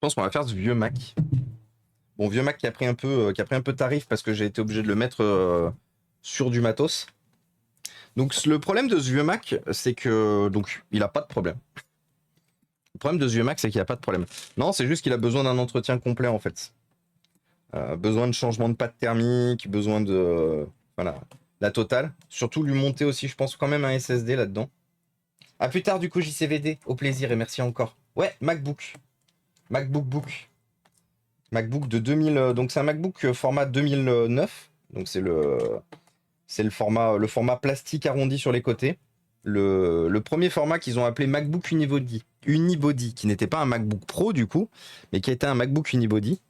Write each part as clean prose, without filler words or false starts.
pense qu'on va faire ce vieux Mac. Bon, vieux Mac qui a pris un peu, tarif parce que j'ai été obligé de le mettre sur du matos. Donc le problème de ce vieux Mac, c'est que donc il a pas de problème. Le problème de ce vieux Mac, c'est qu'il a pas de problème. Non, c'est juste qu'il a besoin d'un entretien complet en fait. Besoin de changement de pâte thermique, besoin de voilà, la totale. Surtout lui monter aussi, je pense quand même un SSD là-dedans. À plus tard du coup JCVD, au plaisir et merci encore. Ouais, MacBook de 2000, donc c'est un MacBook format 2009, donc c'est le format plastique arrondi sur les côtés. Le premier format qu'ils ont appelé MacBook Unibody, qui n'était pas un MacBook Pro du coup, mais qui était un MacBook Unibody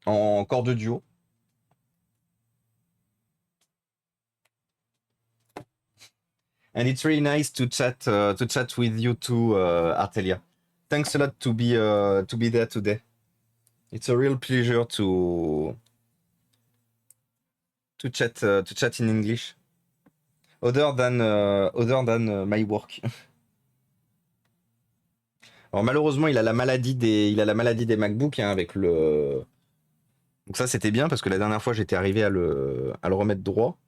en corde duo. And it's really nice to chat with you too, Artelia. Thanks a lot to be there today. It's a real pleasure to chat in English. Other than my work. Alors malheureusement, il a la maladie des MacBooks hein, avec le. Donc ça c'était bien parce que la dernière fois j'étais arrivé à le remettre droit.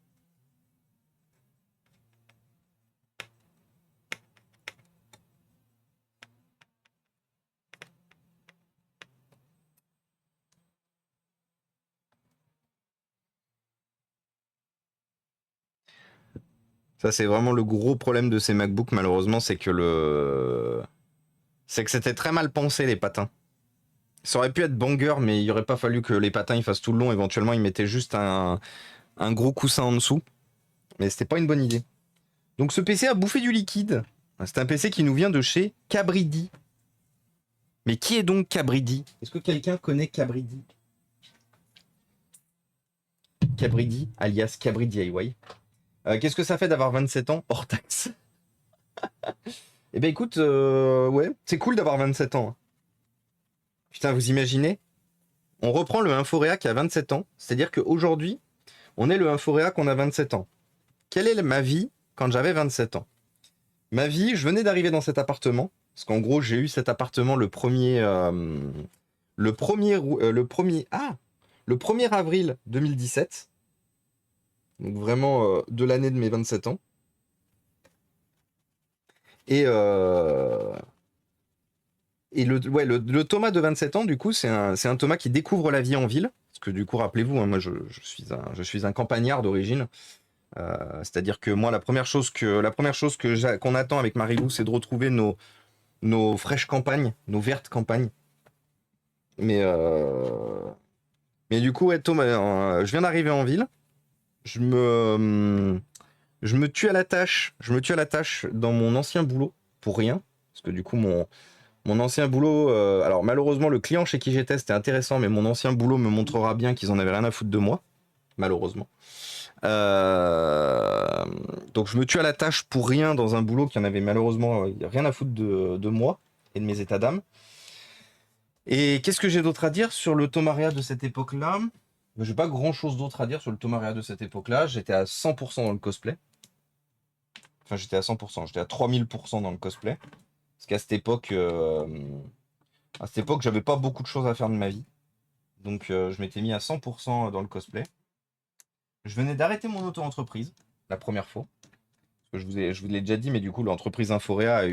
Ça c'est vraiment le gros problème de ces MacBooks malheureusement, c'est que c'était très mal pensé les patins. Ça aurait pu être banger, mais il aurait pas fallu que les patins ils fassent tout le long. Éventuellement, ils mettaient juste un gros coussin en dessous. Mais c'était pas une bonne idée. Donc ce PC a bouffé du liquide. C'est un PC qui nous vient de chez Cabridi. Mais qui est donc Cabridi? Est-ce que quelqu'un connaît Cabridi? Cabridi, alias Cabridi DIY. Qu'est-ce que ça fait d'avoir 27 ans hors taxe? Eh ben écoute, ouais, c'est cool d'avoir 27 ans. Putain, vous imaginez? On reprend le Inforéa qui a 27 ans. C'est-à-dire qu'aujourd'hui, on est le Inforéa qu'on a 27 ans. Quelle est ma vie quand j'avais 27 ans? Ma vie, je venais d'arriver dans cet appartement. Parce qu'en gros, j'ai eu cet appartement le 1er avril 2017. Donc vraiment de l'année de mes 27 ans. Et le Thomas de 27 ans, du coup, c'est un Thomas qui découvre la vie en ville. Parce que du coup, rappelez-vous, hein, moi je suis un campagnard d'origine. C'est-à-dire que moi, la première chose qu'on attend avec Marilou, c'est de retrouver nos fraîches campagnes, nos vertes campagnes. Mais du coup, ouais, Thomas, je viens d'arriver en ville. Je me tue à la tâche. Je me tue à la tâche dans mon ancien boulot pour rien. Parce que du coup, mon ancien boulot, alors malheureusement, le client chez qui j'étais, c'était intéressant, mais mon ancien boulot me montrera bien qu'ils en avaient rien à foutre de moi. Malheureusement. Donc je me tue à la tâche pour rien dans un boulot qui en avait malheureusement rien à foutre de moi et de mes états d'âme. Et qu'est-ce que j'ai d'autre à dire sur le Thomaria de cette époque-là? J'ai pas grand-chose d'autre à dire sur le Thomaria de cette époque-là. J'étais à 100% dans le cosplay. Enfin, j'étais à 100%, j'étais à 3000% dans le cosplay. Parce qu'à cette époque, j'avais pas beaucoup de choses à faire de ma vie. Donc je m'étais mis à 100% dans le cosplay. Je venais d'arrêter mon auto-entreprise, la première fois. Parce que je vous l'ai déjà dit, mais du coup, l'entreprise Inforéa a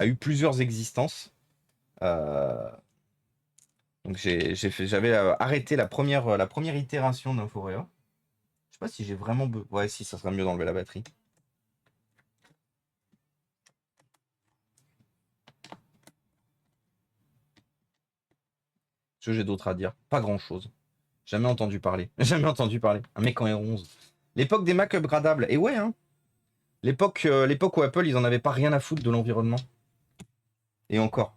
eu plusieurs existences. Donc j'avais arrêté la première itération d'Inforéa. Je sais pas si j'ai vraiment... Ouais, si, ça serait mieux d'enlever la batterie. Ce que j'ai d'autre à dire? Pas grand-chose. Jamais entendu parler. Jamais entendu parler. Un mec en R11. L'époque des Mac upgradables. Et ouais, hein. L'époque où Apple, ils en avaient pas rien à foutre de l'environnement. Et encore.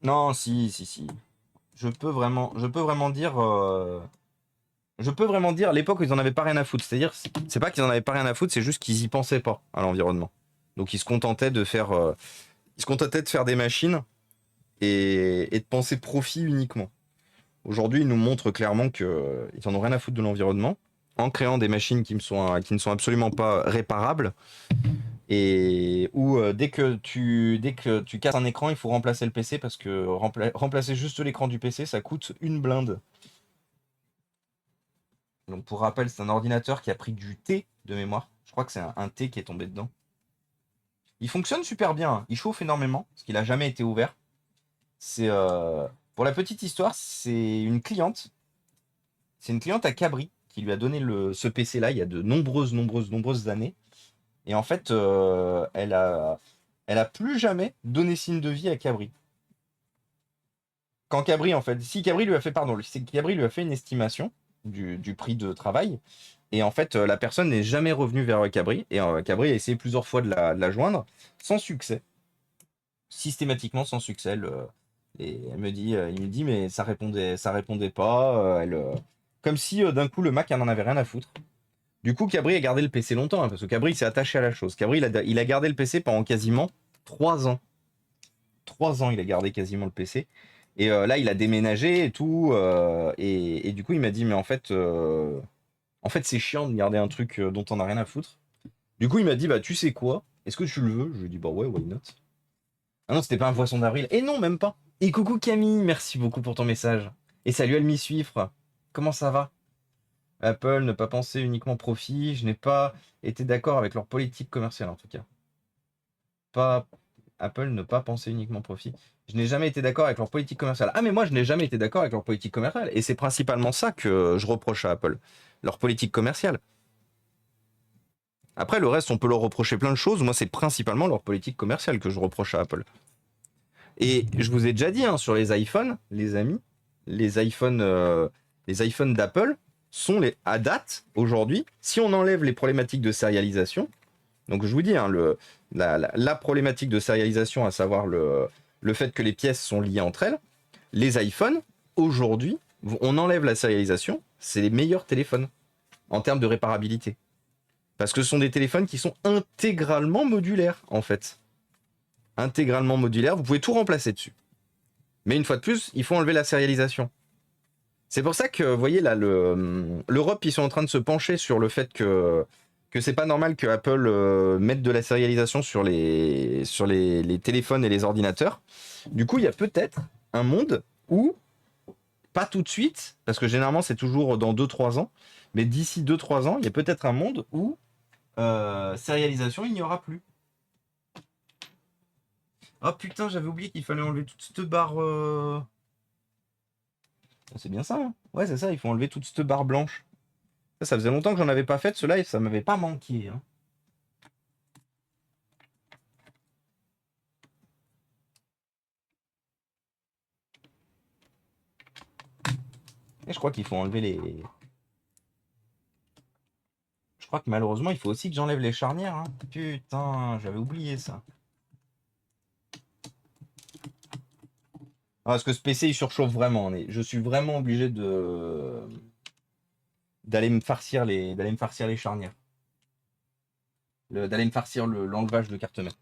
Non, si. Je peux vraiment dire... Je peux vraiment dire l'époque où ils en avaient pas rien à foutre. C'est-à-dire, c'est pas qu'ils en avaient pas rien à foutre, c'est juste qu'ils y pensaient pas à l'environnement. Donc ils se contentaient de faire des machines et de penser profit uniquement. Aujourd'hui, ils nous montrent clairement qu'ils en ont rien à foutre de l'environnement en créant des machines qui ne sont absolument pas réparables Et où dès que tu casses un écran, il faut remplacer le PC parce que remplacer juste l'écran du PC, ça coûte une blinde. Donc pour rappel, c'est un ordinateur qui a pris du T de mémoire. Je crois que c'est un T qui est tombé dedans. Il fonctionne super bien, hein. Il chauffe énormément, parce qu'il n'a jamais été ouvert. C'est pour la petite histoire, c'est une cliente. C'est une cliente à Cabri qui lui a donné ce PC-là il y a de nombreuses années. Et en fait, elle a plus jamais donné signe de vie à Cabri. Quand Cabri, en fait, si Cabri lui a fait, pardon, si Cabri lui a fait une estimation du prix de travail, et en fait, la personne n'est jamais revenue vers Cabri, et Cabri a essayé plusieurs fois de la joindre, sans succès, systématiquement sans succès. Et il me dit, mais ça répondait pas, comme si d'un coup le Mac elle en avait rien à foutre. Du coup, Cabri a gardé le PC longtemps, hein, parce que Cabri s'est attaché à la chose. Cabri, il a gardé le PC pendant quasiment 3 ans. 3 ans, il a gardé quasiment le PC. Et là, il a déménagé et tout. Et du coup, il m'a dit, mais en fait, c'est chiant de garder un truc dont on n'a rien à foutre. Du coup, il m'a dit, bah, tu sais quoi? Est-ce que tu le veux? Je lui ai dit, bah ouais, why not? Ah non, c'était pas un poisson d'avril. Et non, même pas. Et coucou Camille, merci beaucoup pour ton message. Et salut Suivre. Comment ça va? Apple ne pas penser uniquement profit. Je n'ai pas été d'accord avec leur politique commerciale en tout cas. Pas Apple ne pas penser uniquement profit. Je n'ai jamais été d'accord avec leur politique commerciale. Ah mais moi je n'ai jamais été d'accord avec leur politique commerciale. Et c'est principalement ça que je reproche à Apple. Leur politique commerciale. Après le reste on peut leur reprocher plein de choses. Moi c'est principalement leur politique commerciale que je reproche à Apple. Et je vous ai déjà dit, hein, sur les iPhones, les amis, les iPhones, les iPhones d'Apple sont à date, aujourd'hui, si on enlève les problématiques de sérialisation, donc je vous dis, hein, la problématique de sérialisation, à savoir le fait que les pièces sont liées entre elles, les iPhones, aujourd'hui, on enlève la sérialisation, c'est les meilleurs téléphones en termes de réparabilité. Parce que ce sont des téléphones qui sont intégralement modulaires, en fait. Intégralement modulaires, vous pouvez tout remplacer dessus. Mais une fois de plus, il faut enlever la sérialisation. C'est pour ça que, vous voyez, là, l'Europe, ils sont en train de se pencher sur le fait que c'est pas normal que Apple mette de la sérialisation sur les téléphones et les ordinateurs. Du coup, il y a peut-être un monde où, pas tout de suite, parce que généralement c'est toujours dans 2-3 ans, mais d'ici 2-3 ans, il y a peut-être un monde où sérialisation, il n'y aura plus. Oh putain, j'avais oublié qu'il fallait enlever toute cette barre. C'est bien ça, hein. Ouais, c'est ça, il faut enlever toute cette barre blanche. Ça faisait longtemps que j'en avais pas fait cela et ça m'avait pas manqué, hein. Et je crois qu'il faut enlever les. Je crois que malheureusement, il faut aussi que j'enlève les charnières, hein. Putain, j'avais oublié ça. Ah, parce que ce PC il surchauffe vraiment. Je suis vraiment obligé d'aller me farcir les charnières. D'aller me farcir l'enlevage de carte mère.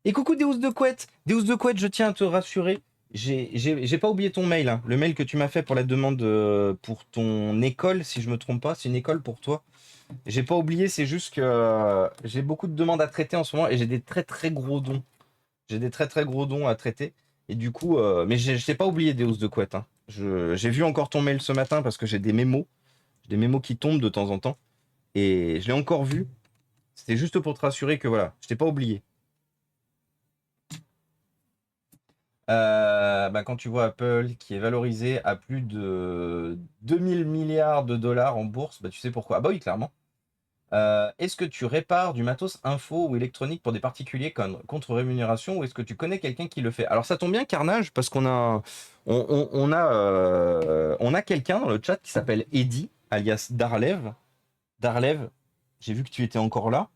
Et coucou Deus de Couette. Deus de Couette, je tiens à te rassurer. J'ai pas oublié ton mail, hein. Le mail que tu m'as fait pour la demande pour ton école, si je me trompe pas. C'est une école pour toi. J'ai pas oublié, c'est juste que j'ai beaucoup de demandes à traiter en ce moment et j'ai des très très gros dons. J'ai des très très gros dons à traiter. Et du coup, mais je t'ai pas oublié Deus de Couette, hein. J'ai vu encore ton mail ce matin parce que j'ai des mémos. J'ai des mémos qui tombent de temps en temps. Et je l'ai encore vu. C'était juste pour te rassurer que voilà, je t'ai pas oublié. Bah, quand tu vois Apple qui est valorisé à plus de 2000 milliards de dollars en bourse, bah, tu sais pourquoi. Ah bah oui, clairement. Est-ce que tu répares du matos info ou électronique pour des particuliers contre rémunération ou est-ce que tu connais quelqu'un qui le fait? Alors ça tombe bien Carnage parce on a quelqu'un dans le chat qui s'appelle Eddy alias Darlev. Darlev, j'ai vu que tu étais encore là,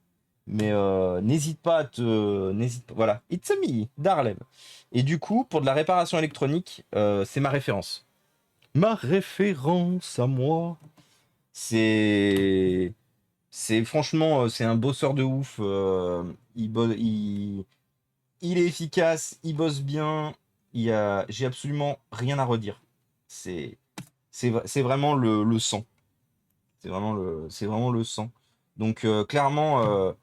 mais n'hésite pas, voilà, it's a me, Darlev. Et du coup pour de la réparation électronique, c'est ma référence. Ma référence à moi. C'est franchement, c'est un bosseur de ouf. Il est efficace, il bosse bien. J'ai absolument rien à redire. C'est, c'est vraiment le sang. C'est vraiment le sang. Donc clairement,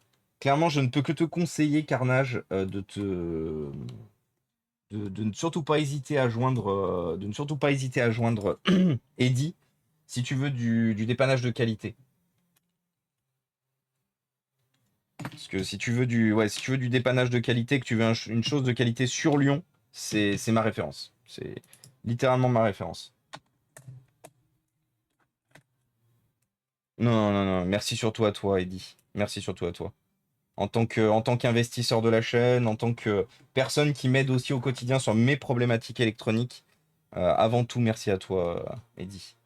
Clairement, je ne peux que te conseiller, Carnage, de ne surtout pas hésiter à joindre, Eddy si tu veux du dépannage de qualité. Parce que si tu veux si tu veux du dépannage de qualité, que tu veux une chose de qualité sur Lyon, c'est ma référence. C'est littéralement ma référence. Non, non, non, non. Merci surtout à toi, Eddy. Merci surtout à toi. En tant qu'investisseur de la chaîne, en tant que personne qui m'aide aussi au quotidien sur mes problématiques électroniques, avant tout, merci à toi, Eddy.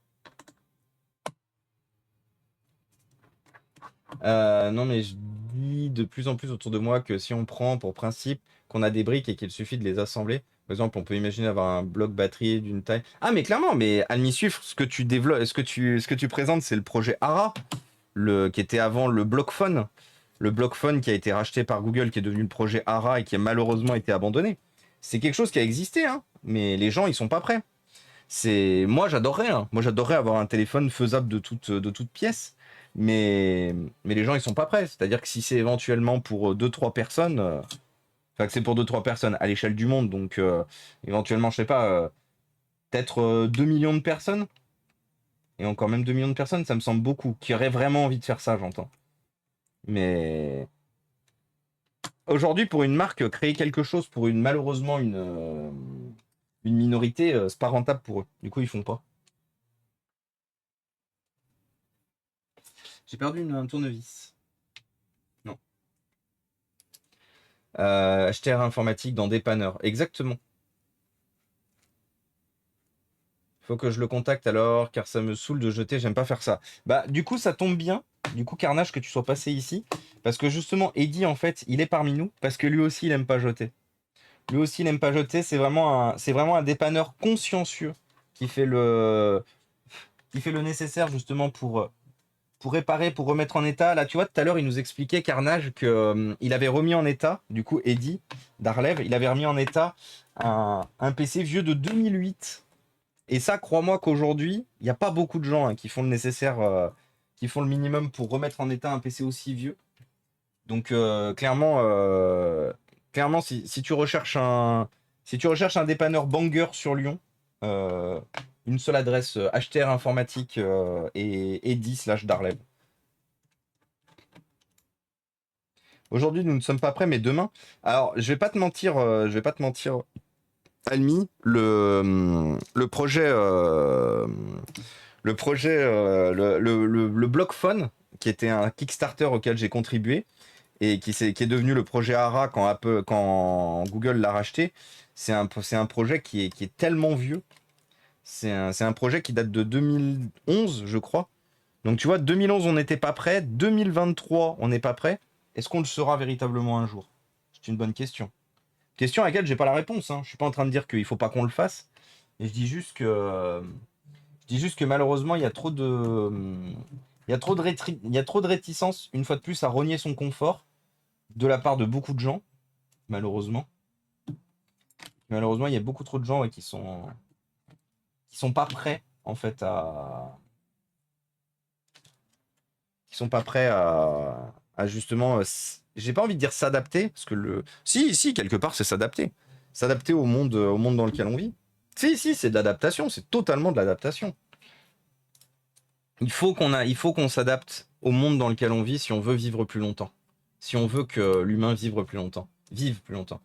Non, mais je dis de plus en plus autour de moi que si on prend pour principe qu'on a des briques et qu'il suffit de les assembler, par exemple, on peut imaginer avoir un bloc batterie d'une taille. Ah, mais clairement, mais Admisuf, ce que tu développes, ce que tu présentes, c'est le projet ARA, qui était avant le Blockphone. Le Blockphone qui a été racheté par Google, qui est devenu le projet ARA et qui a malheureusement été abandonné. C'est quelque chose qui a existé, hein, mais les gens, ils sont pas prêts. Moi j'adorerais, hein. Moi j'adorerais avoir un téléphone faisable de toute pièce, mais les gens ils sont pas prêts. C'est-à-dire que si c'est éventuellement pour deux trois personnes, enfin que c'est pour deux trois personnes à l'échelle du monde, donc éventuellement je sais pas, peut-être 2 millions de personnes, et encore même 2 millions de personnes, ça me semble beaucoup, qui auraient vraiment envie de faire ça, j'entends. Mais aujourd'hui pour une marque, créer quelque chose pour malheureusement une minorité, c'est pas rentable pour eux. Du coup ils font pas. J'ai perdu un tournevis. Non. Acheter informatique dans dépanneur. Exactement. Faut que je le contacte alors, car ça me saoule de jeter, j'aime pas faire ça. Bah, du coup, ça tombe bien, du coup, Carnage, que tu sois passé ici, parce que justement, Eddy, en fait, il est parmi nous, parce que lui aussi, il aime pas jeter. Lui aussi, il aime pas jeter, c'est vraiment un dépanneur consciencieux qui fait le nécessaire, justement, pour réparer, pour remettre en état. Là, tu vois, tout à l'heure, il nous expliquait, Carnage, que il avait remis en état, du coup, Eddy d'Arlev, il avait remis en état un PC vieux de 2008. Et ça, crois-moi qu'aujourd'hui, il n'y a pas beaucoup de gens hein, qui font le nécessaire, qui font le minimum pour remettre en état un PC aussi vieux. Donc, clairement, si tu recherches un dépanneur banger sur Lyon, euh, une seule adresse, HTR Informatique et Eddy/Darlev. Aujourd'hui, nous ne sommes pas prêts, mais demain. Alors, je vais pas te mentir, Almi, le Blockphone, qui était un Kickstarter auquel j'ai contribué et qui est devenu le projet ARA quand Google l'a racheté, c'est un projet qui est tellement vieux. C'est un projet qui date de 2011, je crois. Donc tu vois, 2011, on n'était pas prêt. 2023, on n'est pas prêt. Est-ce qu'on le sera véritablement un jour? C'est une bonne question. Question à laquelle j'ai pas la réponse. Hein. Je suis pas en train de dire qu'il faut pas qu'on le fasse. Et je dis juste que malheureusement, il y a trop de réticence, une fois de plus, à renier son confort de la part de beaucoup de gens, malheureusement. Malheureusement, il y a beaucoup trop de gens ouais, qui sont pas prêts, en fait, qui sont pas prêts à justement. J'ai pas envie de dire s'adapter, parce que si, quelque part, c'est s'adapter. S'adapter au monde dans lequel on vit. Si, c'est de l'adaptation, c'est totalement de l'adaptation. Il faut qu'on s'adapte au monde dans lequel on vit si on veut vivre plus longtemps. Si on veut que l'humain vive plus longtemps. Vive plus longtemps.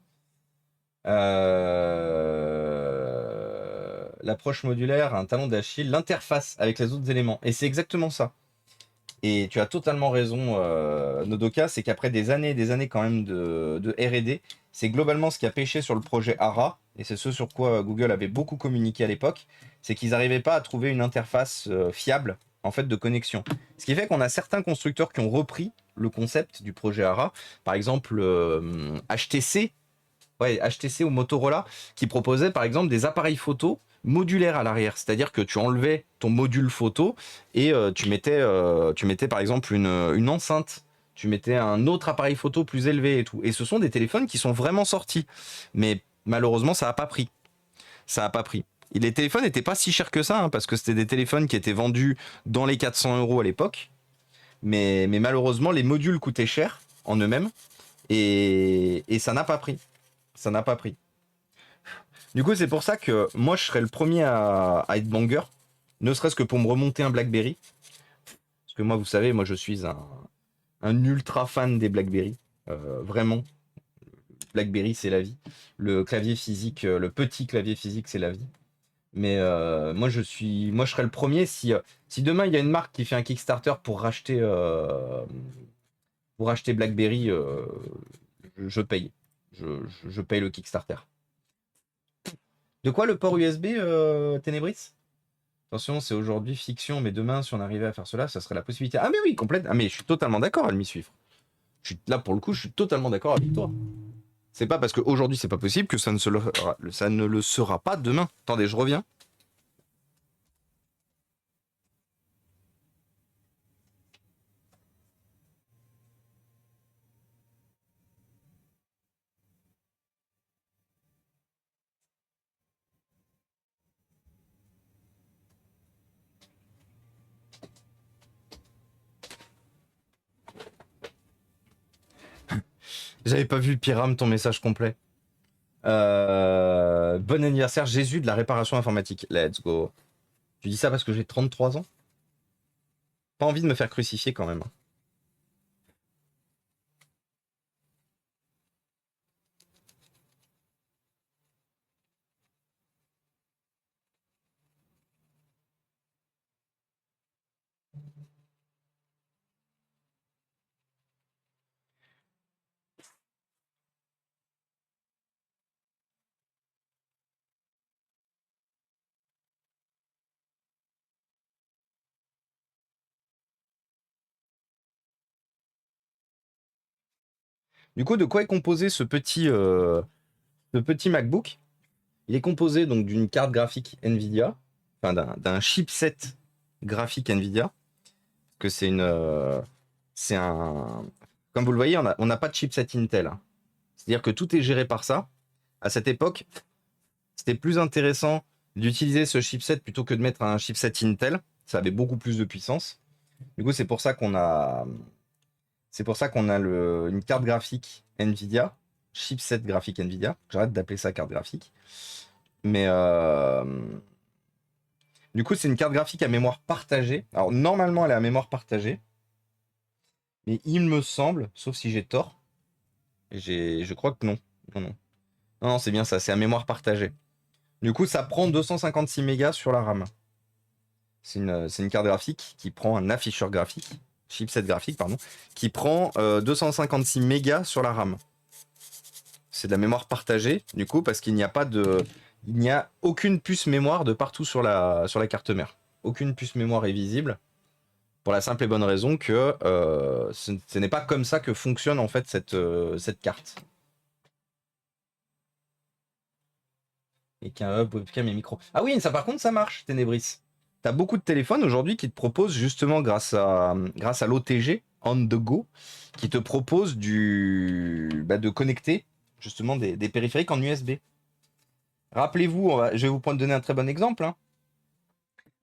L'approche modulaire a un talon d'Achille, l'interface avec les autres éléments. Et c'est exactement ça. Et tu as totalement raison, Nodoka, c'est qu'après des années quand même de R&D, c'est globalement ce qui a pêché sur le projet ARA, et c'est ce sur quoi Google avait beaucoup communiqué à l'époque, c'est qu'ils n'arrivaient pas à trouver une interface fiable en fait de connexion. Ce qui fait qu'on a certains constructeurs qui ont repris le concept du projet ARA, par exemple HTC, ouais, HTC ou Motorola, qui proposait par exemple des appareils photo modulaires à l'arrière. C'est-à-dire que tu enlevais ton module photo et tu mettais par exemple une enceinte. Tu mettais un autre appareil photo plus élevé et tout. Et ce sont des téléphones qui sont vraiment sortis. Mais malheureusement, ça n'a pas pris. Ça n'a pas pris. Et les téléphones n'étaient pas si chers que ça, hein, parce que c'était des téléphones qui étaient vendus dans les 400 € à l'époque. Mais malheureusement, les modules coûtaient cher. en eux-mêmes. Et ça n'a pas pris. Ça n'a pas pris. Du coup, c'est pour ça que moi, je serais le premier à être banger. Ne serait-ce que pour me remonter un BlackBerry. Parce que moi, vous savez, moi, je suis un ultra fan des BlackBerry. Vraiment, BlackBerry, c'est la vie. Le clavier physique, le petit clavier physique, c'est la vie. Mais moi, je serais le premier si demain il y a une marque qui fait un Kickstarter pour racheter BlackBerry, je paye. Je paye le Kickstarter. De quoi le port USB, Ténébris? Attention, c'est aujourd'hui fiction, mais demain, si on arrivait à faire cela, ça serait la possibilité. Ah mais oui, complète. Ah mais je suis totalement d'accord à m'y suivre. Là pour le coup, je suis totalement d'accord avec toi. C'est pas parce qu'aujourd'hui c'est pas possible que ça ne le sera pas demain. Attendez, je reviens. J'avais pas vu Pyram ton message complet. Bon anniversaire Jésus de la réparation informatique. Let's go. Tu dis ça parce que j'ai 33 ans? Pas envie de me faire crucifier quand même. Du coup, de quoi est composé ce petit MacBook? Il est composé donc d'une carte graphique Nvidia, enfin d'un chipset graphique Nvidia, que c'est un, comme vous le voyez, on n'a pas de chipset Intel, hein. C'est-à-dire que tout est géré par ça. À cette époque, c'était plus intéressant d'utiliser ce chipset plutôt que de mettre un chipset Intel. Ça avait beaucoup plus de puissance. Du coup, c'est pour ça qu'on a une carte graphique Nvidia, chipset graphique Nvidia. J'arrête d'appeler ça carte graphique. Mais du coup, c'est une carte graphique à mémoire partagée. Alors, normalement, elle est à mémoire partagée. Mais il me semble, sauf si j'ai tort, je crois que non. Non, non. Non, non, c'est bien ça, c'est à mémoire partagée. Du coup, ça prend 256 mégas sur la RAM. C'est une carte graphique qui prend un afficheur graphique, chipset graphique, pardon, qui prend 256 mégas sur la RAM. C'est de la mémoire partagée, du coup, parce il n'y a aucune puce mémoire de partout sur la carte mère. Aucune puce mémoire est visible, pour la simple et bonne raison que ce n'est pas comme ça que fonctionne en fait cette carte. Et qu'un hub, webcam et micro. Ah oui, ça par contre ça marche, Ténébris. T'as beaucoup de téléphones aujourd'hui qui te proposent justement grâce à l'OTG, on the go, qui te propose de connecter justement des périphériques en USB. Rappelez-vous, je vais vous donner un très bon exemple, hein.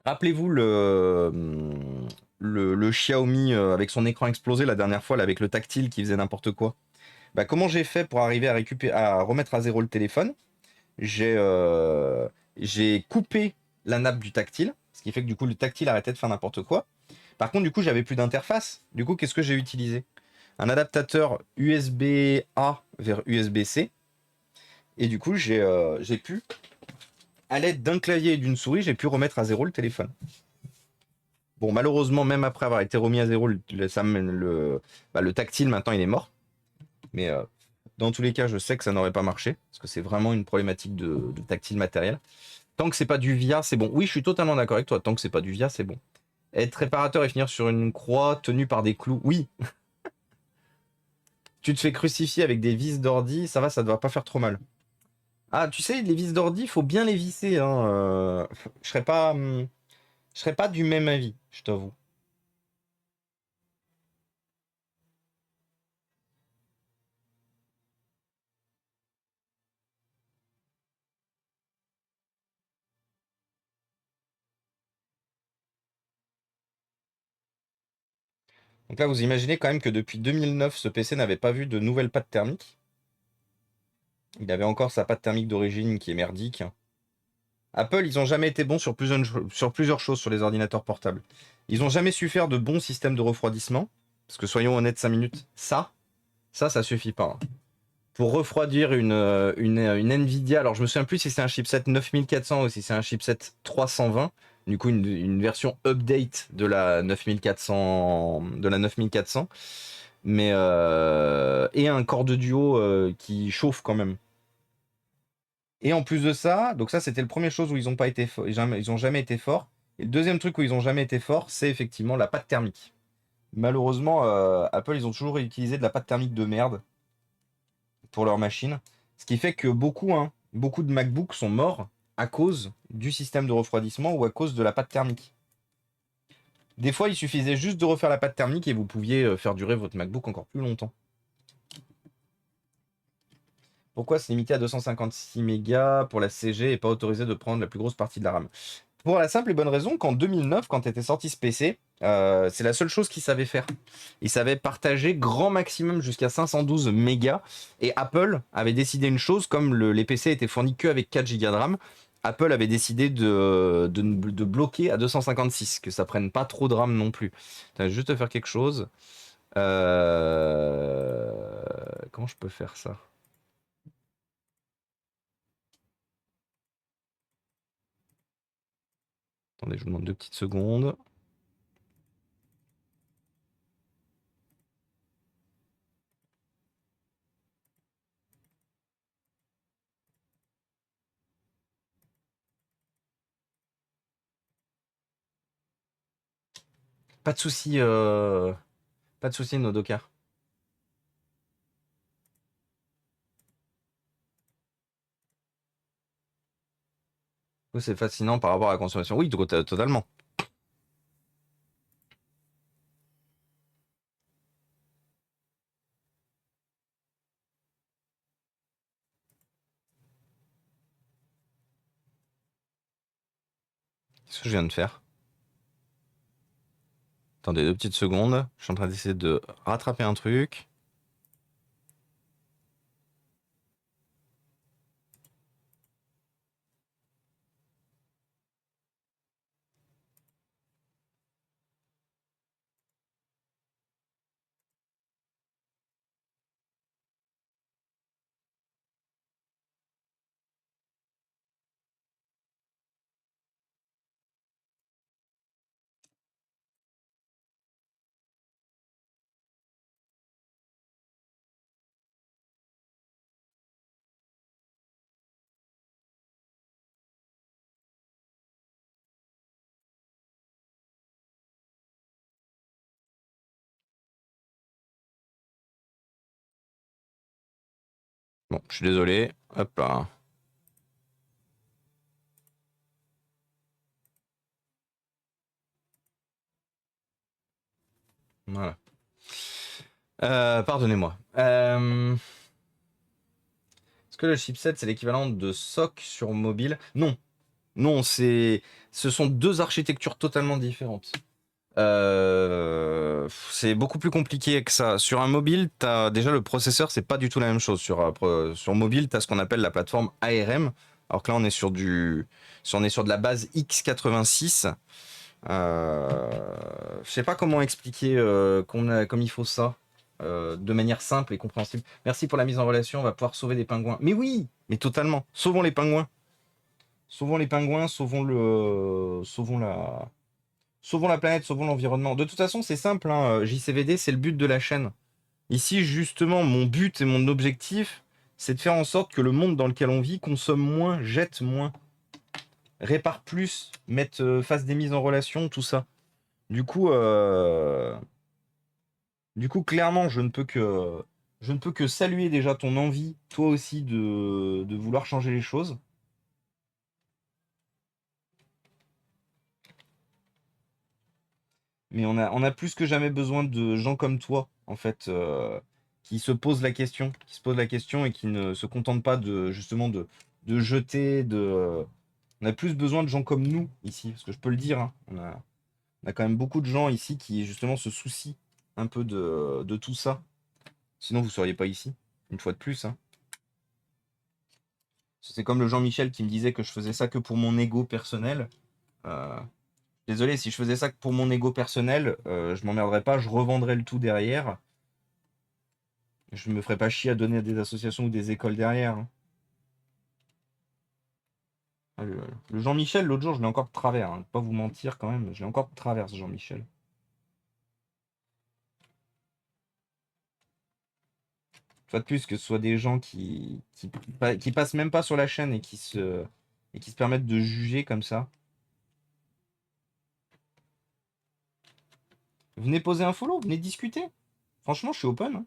Rappelez-vous le Xiaomi avec son écran explosé la dernière fois, là, avec le tactile qui faisait n'importe quoi. Bah, comment j'ai fait pour arriver à remettre à zéro le téléphone? J'ai j'ai coupé la nappe du tactile, ce qui fait que du coup le tactile arrêtait de faire n'importe quoi. Par contre, du coup, j'avais plus d'interface. Du coup, qu'est-ce que j'ai utilisé? Un adaptateur USB-A vers USB-C. Et du coup, j'ai pu, à l'aide d'un clavier et d'une souris, j'ai pu remettre à zéro le téléphone. Bon, malheureusement, même après avoir été remis à zéro, le tactile, maintenant, il est mort. Mais dans tous les cas, je sais que ça n'aurait pas marché, parce que c'est vraiment une problématique de tactile matériel. Tant que c'est pas du VIA, c'est bon. Oui, je suis totalement d'accord avec toi. Tant que c'est pas du VIA, c'est bon. Être réparateur et finir sur une croix tenue par des clous, oui. Tu te fais crucifier avec des vis d'ordi, ça va, ça ne doit pas faire trop mal. Ah, tu sais, les vis d'ordi, faut bien les visser, hein. Je serais pas du même avis, je t'avoue. Donc là, vous imaginez quand même que depuis 2009, ce PC n'avait pas vu de nouvelle pâte thermique. Il avait encore sa pâte thermique d'origine qui est merdique. Apple, ils n'ont jamais été bons sur plusieurs choses sur les ordinateurs portables. Ils n'ont jamais su faire de bons systèmes de refroidissement. Parce que soyons honnêtes 5 minutes, ça suffit pas, hein. Pour refroidir une Nvidia, alors je me souviens plus si c'est un chipset 9400 ou si c'est un chipset 320, du coup une version update de la 9400, mais et un corps de duo qui chauffe quand même. Et en plus de ça, donc ça c'était le premier chose où ils ont pas été ils ont jamais été forts. Et le deuxième truc où ils ont jamais été forts, c'est effectivement la pâte thermique. Malheureusement, Apple ils ont toujours utilisé de la pâte thermique de merde pour leur machine. Ce qui fait que beaucoup de MacBooks sont morts à cause du système de refroidissement ou à cause de la pâte thermique. Des fois, il suffisait juste de refaire la pâte thermique et vous pouviez faire durer votre MacBook encore plus longtemps. Pourquoi c'est limité à 256 mégas pour la CG et pas autorisé de prendre la plus grosse partie de la RAM? Pour la simple et bonne raison qu'en 2009, quand était sorti ce PC, c'est la seule chose qu'il savait faire. Il savait partager grand maximum jusqu'à 512 mégas. Et Apple avait décidé une chose, comme les PC étaient fournis qu'avec 4 Go de RAM, Apple avait décidé de bloquer à 256, que ça prenne pas trop de RAM non plus. Je vais juste te faire quelque chose. Comment je peux faire ça? Attendez, je vous demande 2 petites secondes. Pas de souci, pas de souci, Nodoka. C'est fascinant par rapport à la consommation. Oui, totalement. Qu'est-ce que je viens de faire? Attendez 2 petites secondes. Je suis en train d'essayer de rattraper un truc. Bon, je suis désolé. Hop là. Voilà. Pardonnez-moi. Est-ce que le chipset, c'est l'équivalent de SoC sur mobile? Non. Non, ce sont deux architectures totalement différentes. C'est beaucoup plus compliqué que ça. Sur un mobile, déjà le processeur, c'est pas du tout la même chose. Sur mobile, tu as ce qu'on appelle la plateforme ARM. Alors que là, on est sur de la base x86. Je sais pas comment expliquer comme il faut ça de manière simple et compréhensible. Merci pour la mise en relation. On va pouvoir sauver des pingouins. Mais oui, mais totalement. Sauvons les pingouins. Sauvons les pingouins. Sauvons la planète, sauvons l'environnement. De toute façon, c'est simple, hein, JCVD, c'est le but de la chaîne. Ici, justement, mon but et mon objectif, c'est de faire en sorte que le monde dans lequel on vit consomme moins, jette moins, répare plus, fasse des mises en relation, tout ça. Du coup, clairement, je ne peux que saluer déjà ton envie, toi aussi, de vouloir changer les choses. Mais on a plus que jamais besoin de gens comme toi, en fait, qui se posent la question, et qui ne se contentent pas justement de jeter, on a plus besoin de gens comme nous ici, parce que je peux le dire, hein, on a quand même beaucoup de gens ici qui justement se soucient un peu de tout ça. Sinon, vous seriez pas ici, une fois de plus. Hein. C'est comme le Jean-Michel qui me disait que je faisais ça que pour mon ego personnel. Euh, Désolé, si je faisais ça que pour mon ego personnel, je m'emmerderais pas, je revendrais le tout derrière. Je me ferais pas chier à donner à des associations ou des écoles derrière. Hein. Ah, le Jean-Michel, l'autre jour, je l'ai encore de travers. Hein. Pas vous mentir quand même, je l'ai encore de travers, ce Jean-Michel. Soit de plus que ce soit des gens qui passent même pas sur la chaîne et qui se permettent de juger comme ça. Venez poser un follow, venez discuter. Franchement, je suis open. Hein.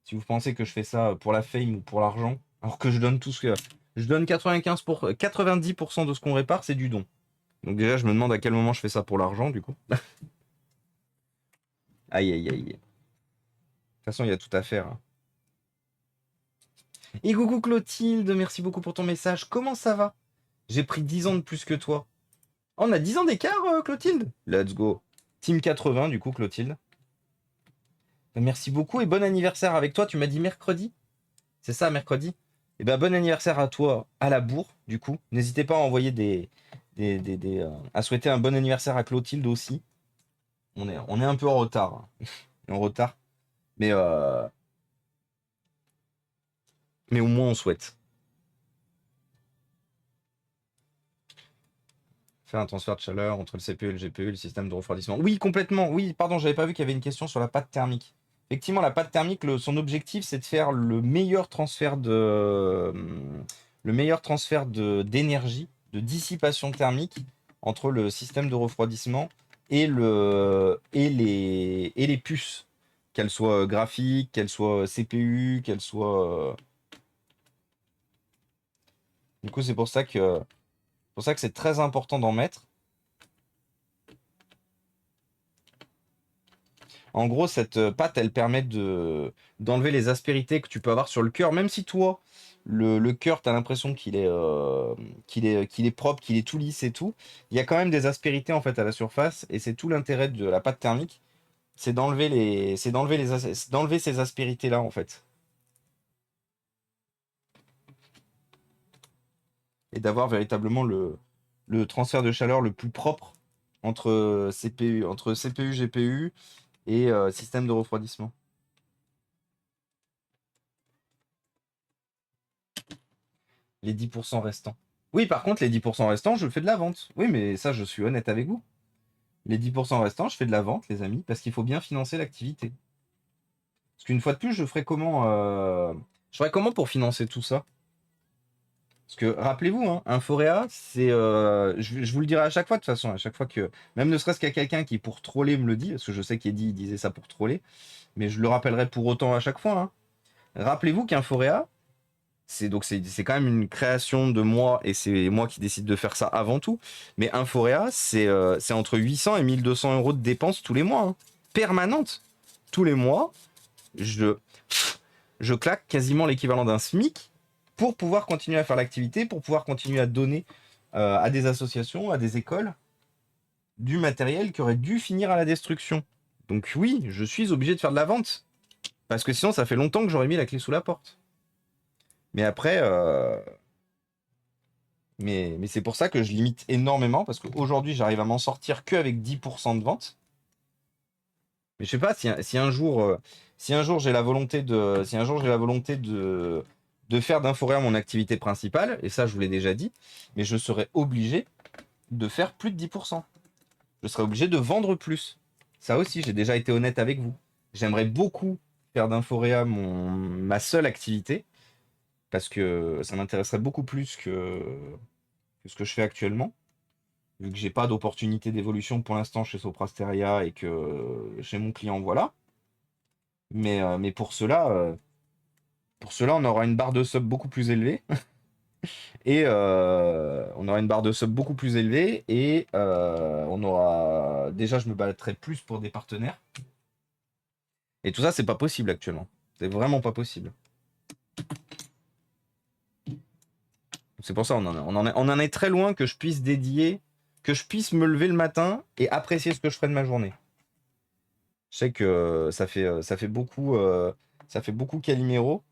Si vous pensez que je fais ça pour la fame ou pour l'argent, alors que je donne tout ce que. Je donne 90% de ce qu'on répare, c'est du don. Donc déjà, je me demande à quel moment je fais ça pour l'argent, du coup. Aïe, aïe, aïe. De toute façon, il y a tout à faire. Hein. Et coucou Clotilde, merci beaucoup pour ton message. Comment ça va? J'ai pris 10 ans de plus que toi. Oh, on a 10 ans d'écart, Clotilde? Let's go. Team 80, du coup, Clotilde. Merci beaucoup et bon anniversaire avec toi. Tu m'as dit mercredi? C'est ça, mercredi? Et ben bon anniversaire à toi, à la bourre, du coup. N'hésitez pas à envoyer à souhaiter un bon anniversaire à Clotilde aussi. On est un peu en retard. Hein. En retard. Mais, euh, mais au moins on souhaite. Faire un transfert de chaleur entre le CPU et le GPU, le système de refroidissement. Oui, complètement. Oui, pardon, j'avais pas vu qu'il y avait une question sur la pâte thermique. Effectivement, la pâte thermique, son objectif, c'est de faire le meilleur transfert d'énergie, de dissipation thermique entre le système de refroidissement et les puces, qu'elles soient graphiques, qu'elles soient CPU, qu'elles soient. Du coup, c'est pour ça que c'est très important d'en mettre. En gros, cette pâte, elle permet d'enlever les aspérités que tu peux avoir sur le cœur, même si toi, le cœur, tu as l'impression qu'il est propre, qu'il est tout lisse et tout. Il y a quand même des aspérités en fait à la surface, et c'est tout l'intérêt de la pâte thermique, c'est d'enlever ces aspérités-là en fait, et d'avoir véritablement le transfert de chaleur le plus propre entre CPU, GPU et système de refroidissement. Les 10% restants. Oui, par contre, les 10% restants, je fais de la vente. Oui, mais ça, je suis honnête avec vous. Les 10% restants, je fais de la vente, les amis, parce qu'il faut bien financer l'activité. Parce qu'une fois de plus, je ferais comment pour financer tout ça? Parce que rappelez-vous, hein, Inforéa, c'est. Je vous le dirai à chaque fois, de toute façon, à chaque fois que. Même ne serait-ce qu'il y a quelqu'un qui, pour troller, me le dit, parce que je sais qu'Eddie disait ça pour troller, mais je le rappellerai pour autant à chaque fois. Hein. Rappelez-vous qu'Inforéa, c'est quand même une création de moi et c'est moi qui décide de faire ça avant tout. Mais Inforéa, c'est entre 800 et 1200 euros de dépenses tous les mois, hein, permanentes. Tous les mois, je, je claque quasiment l'équivalent d'un SMIC pour pouvoir continuer à faire l'activité, pour pouvoir continuer à donner à des associations, à des écoles, du matériel qui aurait dû finir à la destruction. Donc oui, je suis obligé de faire de la vente. Parce que sinon, ça fait longtemps que j'aurais mis la clé sous la porte. Mais après, mais c'est pour ça que je limite énormément, parce qu'aujourd'hui, j'arrive à m'en sortir qu'avec 10% de vente. Mais je sais pas, si un jour j'ai la volonté de faire d'Inforéa mon activité principale, et ça, je vous l'ai déjà dit, mais je serai obligé de faire plus de 10%. Je serai obligé de vendre plus. Ça aussi, j'ai déjà été honnête avec vous. J'aimerais beaucoup faire d'Inforéa ma seule activité, parce que ça m'intéresserait beaucoup plus que ce que je fais actuellement. Vu que j'ai pas d'opportunité d'évolution pour l'instant chez Soprasteria et que chez mon client, voilà. Mais pour cela, on aura une barre de sub beaucoup plus élevée. Et on aura une barre de sub beaucoup plus élevée. Et on aura. Déjà, je me battrai plus pour des partenaires. Et tout ça, c'est pas possible actuellement. C'est vraiment pas possible. C'est pour ça on en est très loin que je puisse me lever le matin et apprécier ce que je ferai de ma journée. Je sais que ça fait beaucoup Calimero,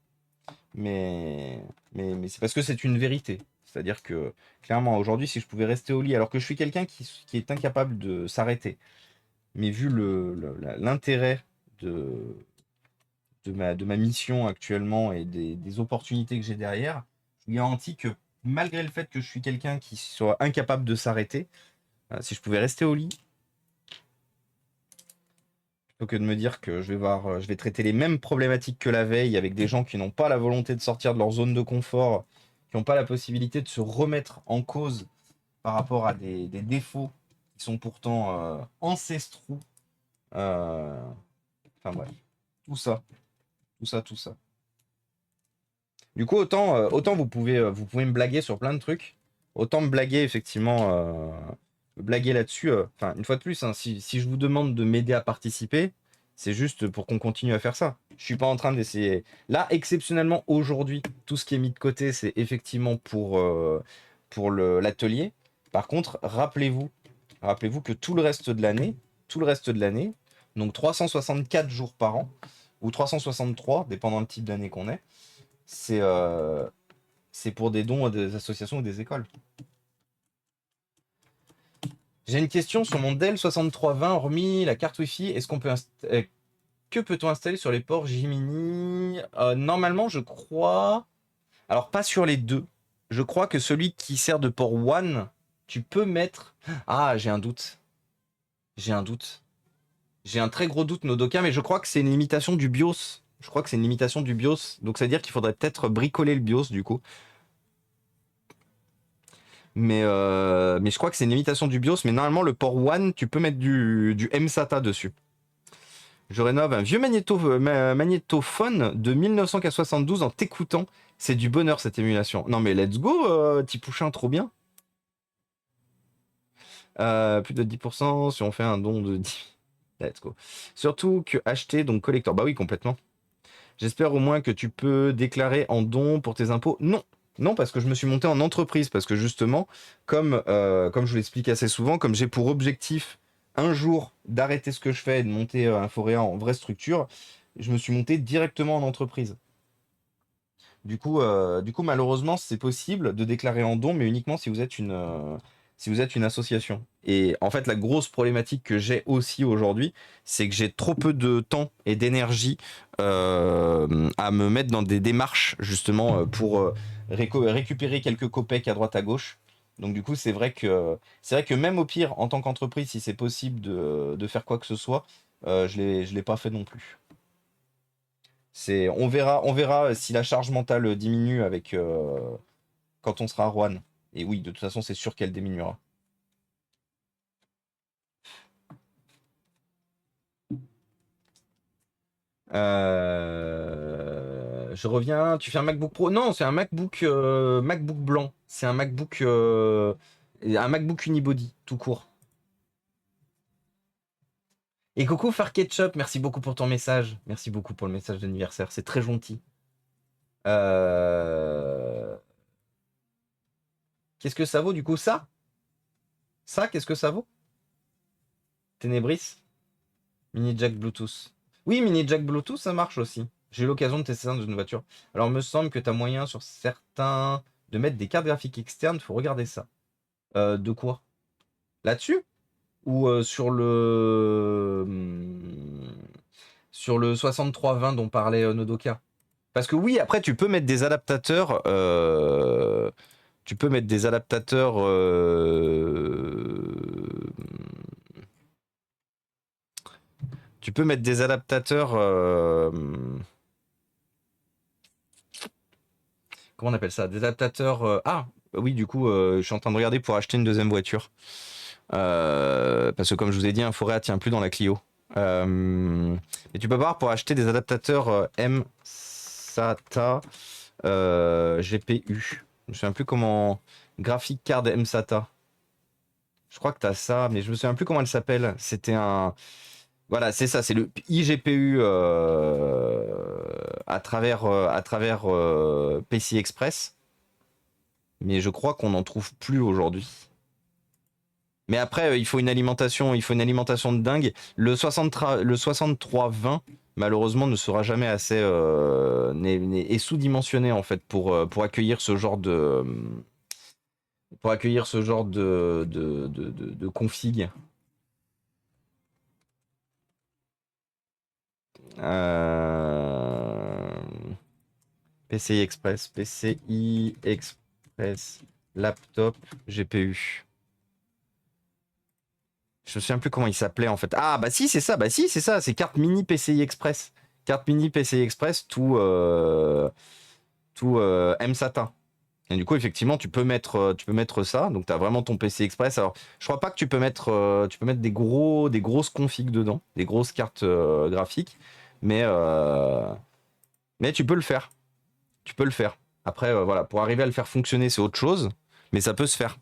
mais, mais c'est parce que c'est une vérité. C'est-à-dire que, clairement, aujourd'hui, si je pouvais rester au lit, alors que je suis quelqu'un qui est incapable de s'arrêter, mais vu l'intérêt de, de ma mission actuellement et des opportunités que j'ai derrière, je vous garantis que malgré le fait que je suis quelqu'un qui soit incapable de s'arrêter, si je pouvais rester au lit, plutôt que de me dire que je vais traiter les mêmes problématiques que la veille avec des gens qui n'ont pas la volonté de sortir de leur zone de confort, qui n'ont pas la possibilité de se remettre en cause par rapport à des défauts qui sont pourtant ancestraux. Euh, enfin bref, tout ça, tout ça, tout ça. Du coup, autant vous pouvez me blaguer sur plein de trucs, autant me blaguer effectivement, me blaguer là-dessus. Enfin, une fois de plus, hein, si je vous demande de m'aider à participer, c'est juste pour qu'on continue à faire ça. Je suis pas en train d'essayer. Là, exceptionnellement, aujourd'hui, tout ce qui est mis de côté, c'est effectivement pour l'atelier. Par contre, rappelez-vous que tout le reste de l'année, donc 364 jours par an, ou 363, dépendant du type d'année qu'on est, c'est c'est pour des dons à des associations ou des écoles. J'ai une question sur mon Dell 6320, hormis la carte Wi-Fi, est-ce qu'on peut que peut-on installer sur les ports Jiminy? Normalement, je crois. Alors, pas sur les deux. Je crois que celui qui sert de port WAN, tu peux mettre. Ah, j'ai un doute. J'ai un doute. J'ai un très gros doute, Nodoka, mais je crois que c'est une limitation du BIOS. Je crois que c'est une limitation du BIOS. Donc, ça veut dire qu'il faudrait peut-être bricoler le BIOS, du coup. Mais je crois que c'est une limitation du BIOS. Mais normalement, le port WAN, tu peux mettre du MSATA dessus. Je rénove un vieux magnétophone de 1972 en t'écoutant. C'est du bonheur cette émulation. Non mais let's go, petit pouchin, trop bien. Plus de 10% si on fait un don de 10. Let's go. Surtout que acheter, donc collector. Bah oui, complètement. J'espère au moins que tu peux déclarer en don pour tes impôts. Non, non, parce que je me suis monté en entreprise. Parce que justement, comme je vous l'explique assez souvent, comme j'ai pour objectif un jour d'arrêter ce que je fais et de monter un Foréa en vraie structure, je me suis monté directement en entreprise. Du coup, malheureusement, c'est possible de déclarer en don, mais uniquement si vous êtes une association. Et en fait, la grosse problématique que j'ai aussi aujourd'hui, c'est que j'ai trop peu de temps et d'énergie à me mettre dans des démarches, justement, pour récupérer quelques copecs à droite à gauche. Donc du coup, c'est vrai que même au pire, en tant qu'entreprise, si c'est possible de faire quoi que ce soit, je l'ai pas fait non plus. On verra si la charge mentale diminue avec quand on sera à Rouen. Et oui, de toute façon, c'est sûr qu'elle diminuera. Je reviens. Tu fais un MacBook Pro? Non, c'est un MacBook blanc. C'est un MacBook Unibody, tout court. Et coucou Far Ketchup, merci beaucoup pour ton message. Merci beaucoup pour le message d'anniversaire, c'est très gentil. Euh, Qu'est-ce que ça vaut du coup ça? Ça, qu'est-ce que ça vaut? Ténébris? Mini jack Bluetooth. Oui, mini jack Bluetooth, ça marche aussi. J'ai eu l'occasion de tester ça dans une voiture. Alors, il me semble que tu as moyen sur certains de mettre des cartes graphiques externes. Faut regarder ça. De quoi? Là-dessus? Ou sur le 6320 dont parlait Nodoka? Parce que oui, après, tu peux mettre des adaptateurs. Tu peux mettre des adaptateurs. Tu peux mettre des adaptateurs. Comment on appelle ça? Des adaptateurs. Ah, oui, du coup, je suis en train de regarder pour acheter une deuxième voiture. Parce que comme je vous ai dit, un Foréa tient plus dans la Clio. Et tu peux voir pour acheter des adaptateurs MSATA GPU. Je me souviens plus comment. Graphic Card MSATA. Je crois que tu as ça, mais je me souviens plus comment elle s'appelle. C'était un. Voilà, c'est ça, c'est le iGPU à travers PCI Express. Mais je crois qu'on n'en trouve plus aujourd'hui. Mais après, il faut une alimentation de dingue. Le 6320, malheureusement, ne sera jamais assez est sous-dimensionné en fait pour accueillir ce genre de config. Euh, PCI Express, PCI Express, laptop, GPU. Je me souviens plus comment il s'appelait en fait. Ah bah si c'est ça, c'est carte mini PCI Express. Carte mini PCI Express tout MSATA. Et du coup effectivement tu peux mettre ça. Donc tu as vraiment ton PCI Express. Alors je crois pas que tu peux mettre des grosses configs dedans, des grosses cartes graphiques, mais mais tu peux le faire. Tu peux le faire. Après voilà, pour arriver à le faire fonctionner c'est autre chose, mais ça peut se faire.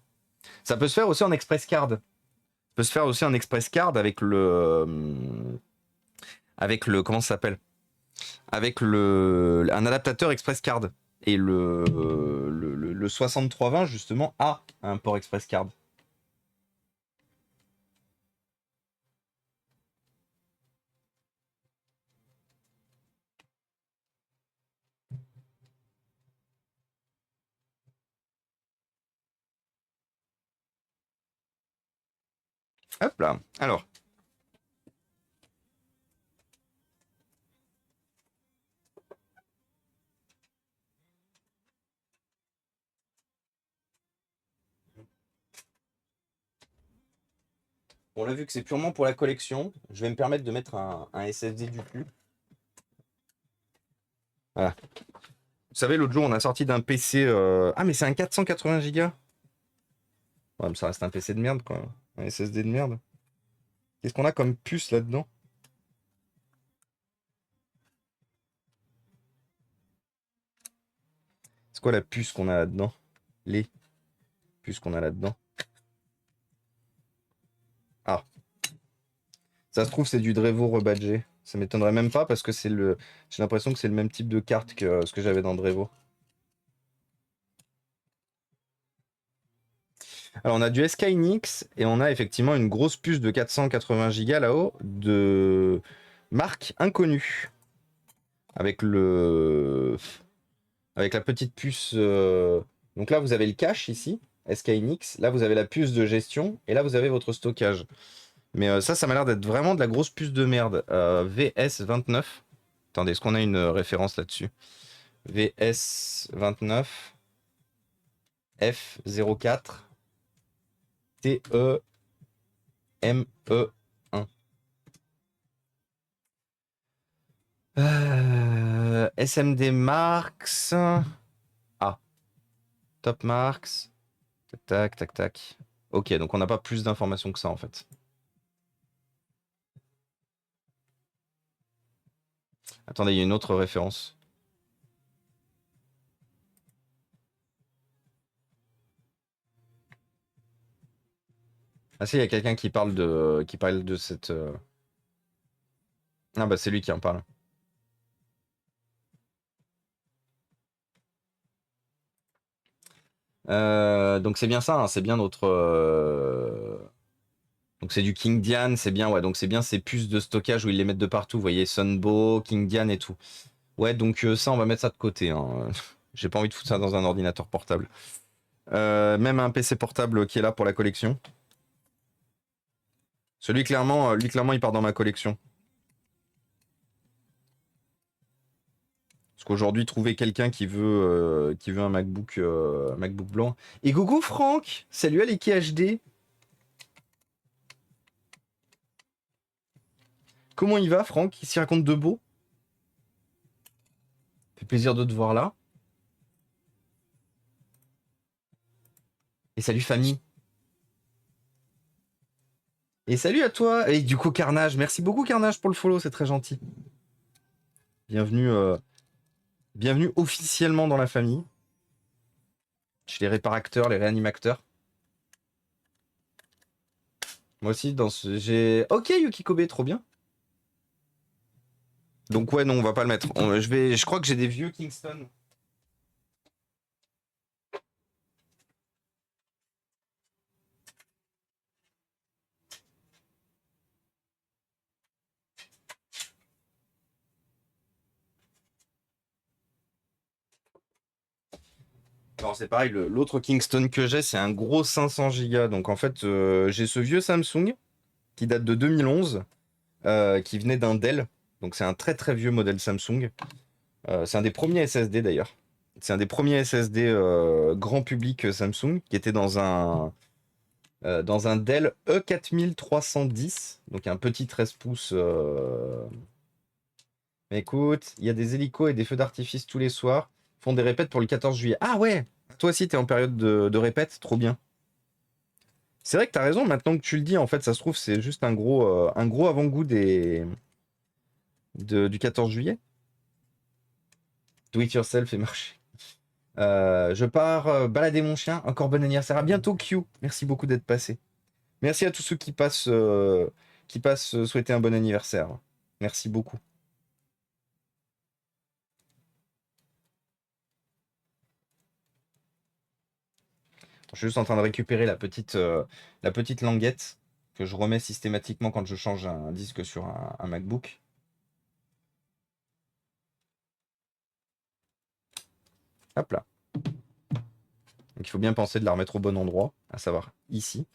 Ça peut se faire aussi en Express Card. Ça peut se faire aussi en Express Card avec le comment ça s'appelle, avec un adaptateur Express Card et le 6320 justement a un port Express Card. Hop là. Alors on l'a vu que c'est purement pour la collection. Je vais me permettre de mettre un SSD du cul. Voilà. Vous savez, l'autre jour, on a sorti d'un PC. Ah, mais c'est un 480 Go. Ouais, mais ça reste un PC de merde, quoi. Un SSD de merde. Qu'est-ce qu'on a comme puce là-dedans? C'est quoi la puce qu'on a là-dedans? Les puces qu'on a là-dedans. Ah, ça se trouve, c'est du Drevo rebadgé. Ça m'étonnerait même pas parce que j'ai l'impression que c'est le même type de carte que ce que j'avais dans Drevo. Alors, on a du Skynix et on a effectivement une grosse puce de 480 Go là-haut de marque inconnue. Avec avec la petite puce. Donc là, vous avez le cache ici, Skynix. Là, vous avez la puce de gestion et là, vous avez votre stockage. Mais ça m'a l'air d'être vraiment de la grosse puce de merde. VS29. Attendez, est-ce qu'on a une référence là-dessus? VS29 F04 TEME1. SMD Marks. Ah, Top Marks. Tac, tac, tac. Ok, donc on n'a pas plus d'informations que ça en fait. Attendez, il y a une autre référence. Ah si, il y a quelqu'un qui parle de cette. Ah bah c'est lui qui en parle. Donc c'est bien ça, hein, c'est bien notre. Donc c'est du King Diane, c'est bien, ouais. Donc c'est bien ces puces de stockage où ils les mettent de partout. Vous voyez, Sunbow, King Diane et tout. Ouais, donc ça, on va mettre ça de côté, hein. J'ai pas envie de foutre ça dans un ordinateur portable. Même un PC portable qui est là pour la collection. Lui clairement, il part dans ma collection. Parce qu'aujourd'hui, trouver quelqu'un qui veut un MacBook blanc. Et coucou Franck! Salut à l'équipe HD! Comment il va, Franck? Il s'y raconte de beau? Fait plaisir de te voir là. Et salut famille. Et salut à toi! Et du coup, Carnage, merci beaucoup Carnage pour le follow, c'est très gentil. Bienvenue, bienvenue officiellement dans la famille. Chez les réparateurs, les réanimateurs. Moi aussi, j'ai. Ok, Yuki Kobe, trop bien. Donc ouais, non, on va pas le mettre. Je crois que j'ai des vieux Kingston. Alors c'est pareil, l'autre Kingston que j'ai, c'est un gros 500 Go. Donc en fait, j'ai ce vieux Samsung qui date de 2011, qui venait d'un Dell. Donc c'est un très très vieux modèle Samsung. C'est un des premiers SSD d'ailleurs. C'est un des premiers SSD grand public Samsung qui était dans un Dell E4310, donc un petit 13 pouces. Mais écoute, il y a des hélicos et des feux d'artifice tous les soirs. Font des répètes pour le 14 juillet. Ah ouais, toi aussi t'es en période de répète, trop bien. C'est vrai que t'as raison, maintenant que tu le dis, en fait, ça se trouve, c'est juste un gros avant-goût du 14 juillet. Do it yourself et marcher. Je pars balader mon chien. Encore bon anniversaire. À bientôt, Q. Merci beaucoup d'être passé. Merci à tous ceux qui passent souhaiter un bon anniversaire. Merci beaucoup. Je suis juste en train de récupérer la petite languette que je remets systématiquement quand je change un disque sur un MacBook. Hop là. Donc il faut bien penser de la remettre au bon endroit, à savoir ici.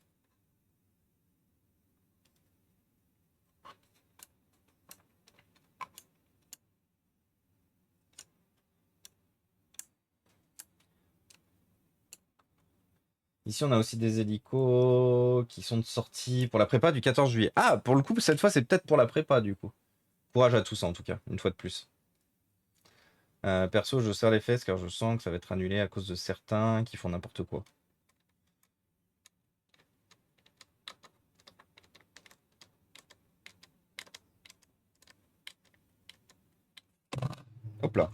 Ici, on a aussi des hélicos qui sont de sortie pour la prépa du 14 juillet. Ah, pour le coup, cette fois, c'est peut-être pour la prépa, du coup. Courage à tous, en tout cas, une fois de plus. Perso, je serre les fesses car je sens que ça va être annulé à cause de certains qui font n'importe quoi. Hop là.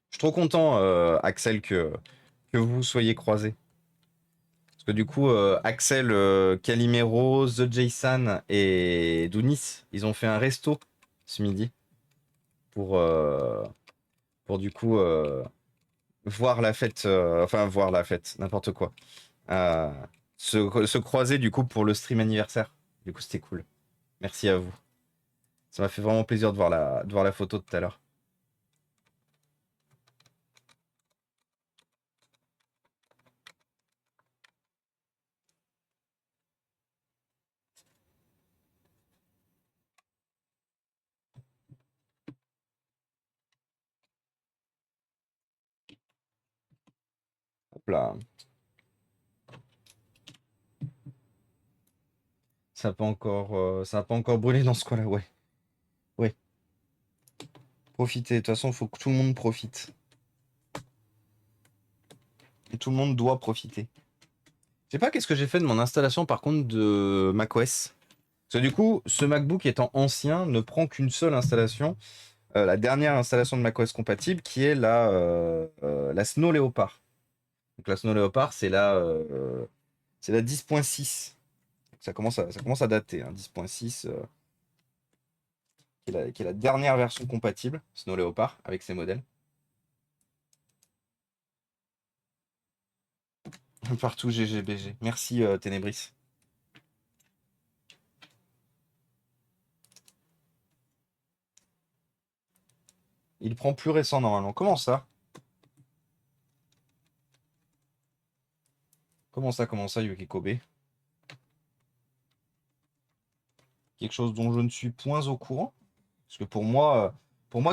Je suis trop content, Axel, que vous soyez croisés. Parce que du coup, Axel, Calimero, The Jason et Dounis, ils ont fait un resto ce midi pour, euh, pour du coup voir la fête, enfin voir la fête, n'importe quoi. Euh, se croiser du coup pour le stream anniversaire. Du coup, c'était cool. Merci à vous. Ça m'a fait vraiment plaisir de voir la photo tout à l'heure. Hop là. Ça n'a pas encore brûlé dans ce coin-là, ouais. Ouais. Profitez. De toute façon, il faut que tout le monde profite. Et tout le monde doit profiter. Je sais pas qu'est-ce que j'ai fait de mon installation par contre de macOS. Parce que du coup, ce MacBook étant ancien ne prend qu'une seule installation, la dernière installation de macOS compatible qui est la Snow Leopard. Donc la Snow Leopard, c'est la 10.6. Ça commence à dater, hein, 10.6, qui est la dernière version compatible, Snow Leopard, avec ses modèles. Partout GGBG. Merci Ténébris. Il prend plus récent normalement. Comment ça? Comment ça, Yuki Kobe? Quelque chose dont je ne suis point au courant. Parce que pour moi,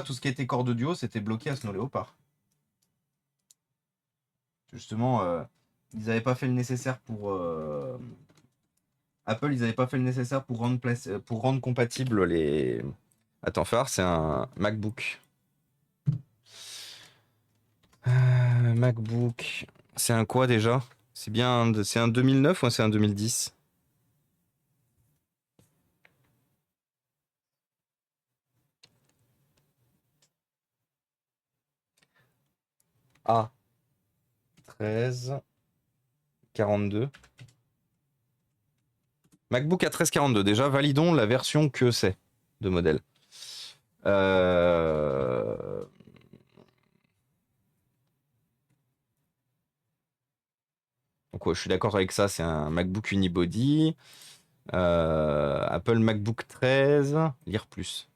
tout ce qui était corps de duo, c'était bloqué à Snow Leopard. Justement, ils n'avaient pas fait le nécessaire pour Apple, ils n'avaient pas fait le nécessaire pour rendre compatible les. Attends, phare, c'est un MacBook. MacBook. C'est un quoi déjà? C'est un 2009 ou c'est un 2010? A 1342. MacBook A1342. Déjà, validons la version que c'est de modèle. Euh... Donc, ouais, je suis d'accord avec ça. C'est un MacBook Unibody. Apple MacBook 13, lire plus.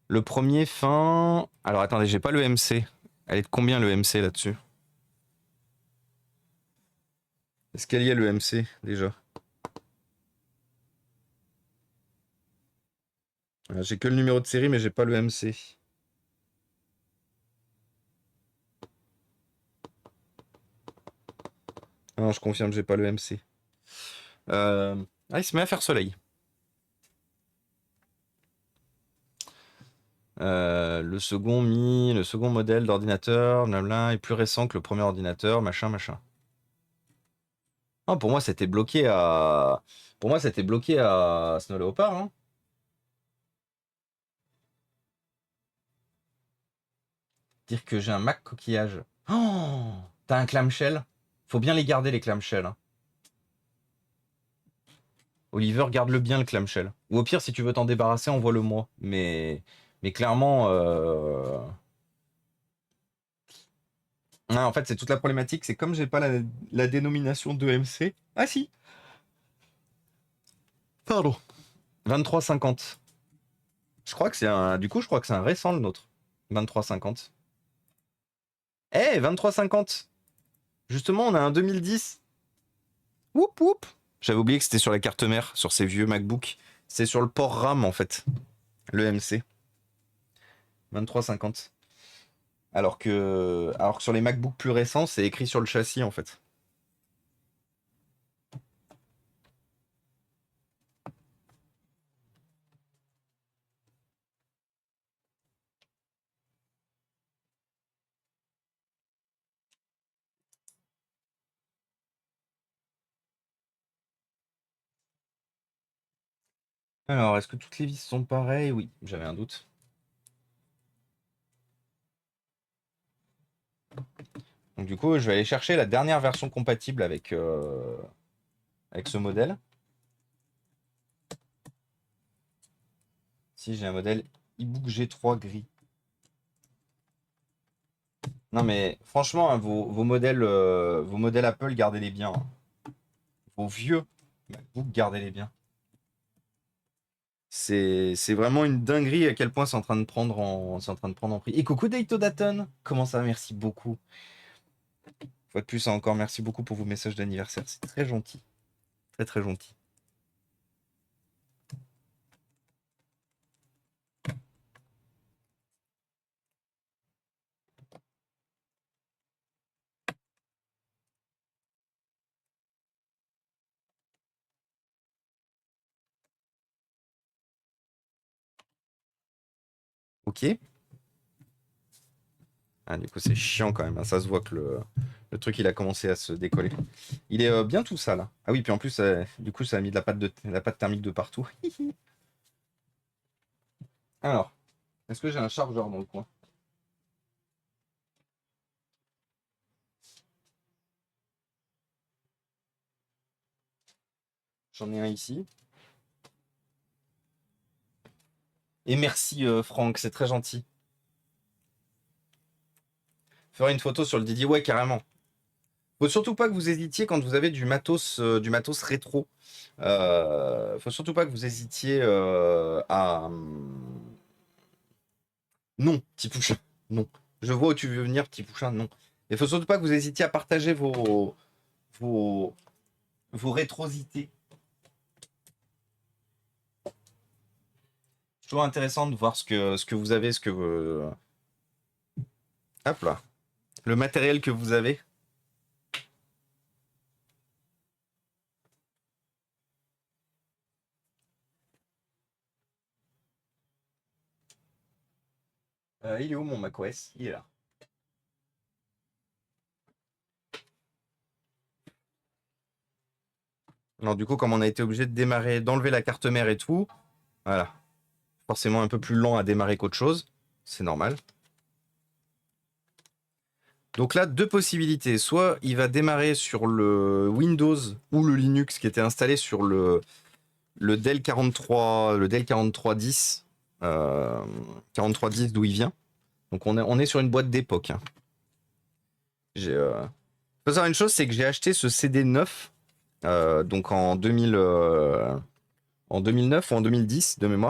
Le premier fin... Alors attendez, j'ai pas le MC. Elle est de combien le MC là-dessus? Est-ce qu'elle y est le MC déjà? J'ai que le numéro de série mais j'ai pas le MC. Non, je confirme, j'ai pas le MC. Ah, il se met à faire soleil. Le second modèle d'ordinateur, blabla, est plus récent que le premier ordinateur, machin, machin. Ah, pour moi, c'était bloqué à. Pour moi, c'était bloqué à Snow Leopard. Hein. Dire que j'ai un Mac coquillage. Oh, t'as un clamshell? Faut bien les garder, les clamshells. Hein. Oliver, garde-le bien, le clamshell. Ou au pire, si tu veux t'en débarrasser, envoie-le moi. Mais clairement. Ah, en fait, c'est toute la problématique. C'est comme j'ai pas la dénomination de MC. Ah si, pardon. 23,50. Je crois que c'est un. Du coup, je crois que c'est un récent le nôtre. 23,50. Eh, 23,50. Justement, on a un 2010. Whoop whoop. J'avais oublié que c'était sur la carte mère, sur ces vieux MacBook. C'est sur le port RAM en fait. Le MC. 23,50. Alors que sur les MacBook plus récents, c'est écrit sur le châssis en fait. Alors, est-ce que toutes les vis sont pareilles? Oui, j'avais un doute. Donc du coup, je vais aller chercher la dernière version compatible avec ce modèle. Si j'ai un modèle eBook G3 gris. Non mais franchement, hein, vos modèles Apple, gardez-les bien. Hein. Vos vieux MacBook, gardez-les bien. C'est vraiment une dinguerie à quel point c'est en train de prendre en prix. Et coucou Daito Daton, comment ça va? Merci beaucoup. Une fois de plus, encore merci beaucoup pour vos messages d'anniversaire. C'est très gentil. Très très gentil. Ok. Ah, du coup, c'est chiant quand même. Hein. Ça se voit que le truc, il a commencé à se décoller. Il est bien tout ça, là. Ah oui, puis en plus, du coup, ça a mis de la pâte thermique de partout. Alors, est-ce que j'ai un chargeur dans le coin? J'en ai un ici. Et merci, Franck, c'est très gentil. Faire une photo sur le Didi, ouais, carrément. Faut surtout pas que vous hésitiez quand vous avez du matos rétro. Faut surtout pas que vous hésitiez à. Non, petit pouchin, non. Je vois où tu veux venir, petit pouchin, non. Il faut surtout pas que vous hésitiez à partager vos, vos rétrosités. C'est toujours intéressant de voir ce que vous avez, ce que vous. Hop là. Le matériel que vous avez. Il est où mon macOS? Il est là. Alors du coup, comme on a été obligé de démarrer, d'enlever la carte mère et tout, voilà. Forcément un peu plus lent à démarrer qu'autre chose. C'est normal. Donc là, deux possibilités. Soit il va démarrer sur le Windows ou le Linux qui était installé sur le Dell 43, le Dell 4310, 4310 d'où il vient. Donc on est sur une boîte d'époque. Hein. Faut savoir une chose, c'est que j'ai acheté ce CD neuf donc en 2009 ou en 2010 de mémoire.